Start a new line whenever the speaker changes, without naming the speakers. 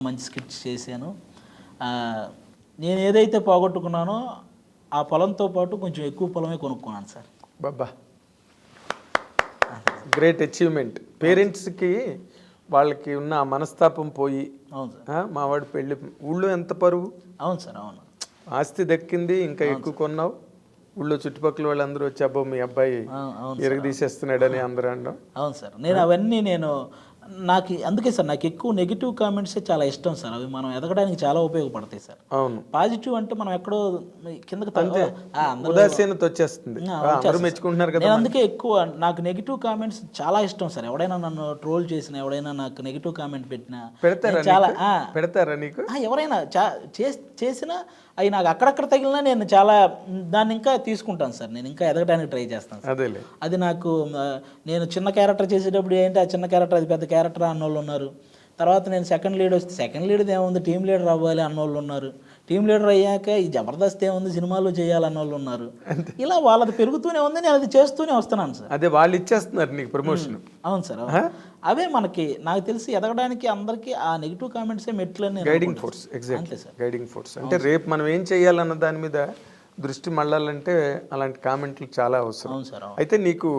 మంచి స్కిట్స్ చేశాను. ఆహ్, నేను ఏదైతే పోగొట్టుకున్నానో ఆ పొలంతో పాటు కొంచెం ఎక్కువ పొలమే కొనుక్కున్నాను సార్.
బాబా గ్రేట్ అచీవ్మెంట్. పేరెంట్స్కి వాళ్ళకి ఉన్న ఆ మనస్తాపం పోయి
అవును సార్.
మావాడి పెళ్ళి ఊళ్ళో ఎంత పరువు,
అవును సార్. అవును.
ఆస్తి దక్కింది, ఇంకా ఎక్కువ కొన్నావు. ఊళ్ళో చుట్టుపక్కల వాళ్ళందరూ వచ్చి అబ్బో మీ అబ్బాయి
అవును సార్.
ఎరగదీసేస్తున్నాడని అందరూ అనడం.
అవును సార్. నేను అవన్నీ నాకు అందుకే సార్ నాకు ఎక్కువ నెగిటివ్ కామెంట్సే చాలా ఇష్టం సార్. అవి మనం ఎదగడానికి చాలా ఉపయోగపడతాయి సార్.
అవును,
పాజిటివ్ అంటే మనం ఎక్కడో కిందకి
అంతే
అందరూ
ఉదాసీనత వచ్చేస్తుంది. అందరూ
వచ్చేస్తా
మెచ్చుకుంటున్నారు
సార్.
కదా.
నేను అందుకే ఎక్కువ నాకు నెగిటివ్ కామెంట్స్ చాలా ఇష్టం సార్. ఎవడైనా నన్ను ట్రోల్ చేసినా, ఎవడైనా నాకు నెగిటివ్ కామెంట్ పెట్టినా
పెడతారా
నేను చాలా
నీకు? పెడతారా నీకు?
ఎవరైనా చేసినా అవి నాకు అక్కడక్కడ తగిలినా నేను చాలా దాన్ని ఇంకా తీసుకుంటాను సార్. నేను ఇంకా ఎదగడానికి ట్రై చేస్తాను సార్.
అదేలే.
అది నాకు నేను చిన్న క్యారెక్టర్ చేసేటప్పుడు ఏంటి ఆ చిన్న క్యారెక్టర్ అది పెద్ద క్యారెక్టర్ అన్నోళ్ళు ఉన్నారు. తర్వాత నేను సెకండ్ లీడ్ వస్తే సెకండ్ లీడ్ ఏముంది టీం లీడర్ అవ్వాలి అన్నోళ్ళు ఉన్నారు. టీం లీడర్ అయ్యాక ఈ జబర్దస్త్ ఏముంది సినిమాలు చేయాలన్నోళ్ళు ఉన్నారు. ఇలా వాళ్ళది పెరుగుతూనే ఉంది, నేను అది చేస్తూనే వస్తున్నాను సార్.
అదే వాళ్ళు ఇచ్చేస్తున్నారు నీకు ప్రమోషన్.
అవును సార్. అవే మనకి నాకు తెలిసి ఎదగడానికి అందరికీ ఆ నెగిటివ్ కామెంట్సే మెట్లని
గైడింగ్ ఫోర్స్.
అంతే
ఎగ్జాక్ట్లీ
సార్.
Guiding force. అంటే రేపు మనం ఏం చేయాలన్న దాని మీద దృష్టి మళ్ళాలంటే అలాంటి కామెంట్లు చాలా అవసరం.
అవును సార్.
అయితే నీకు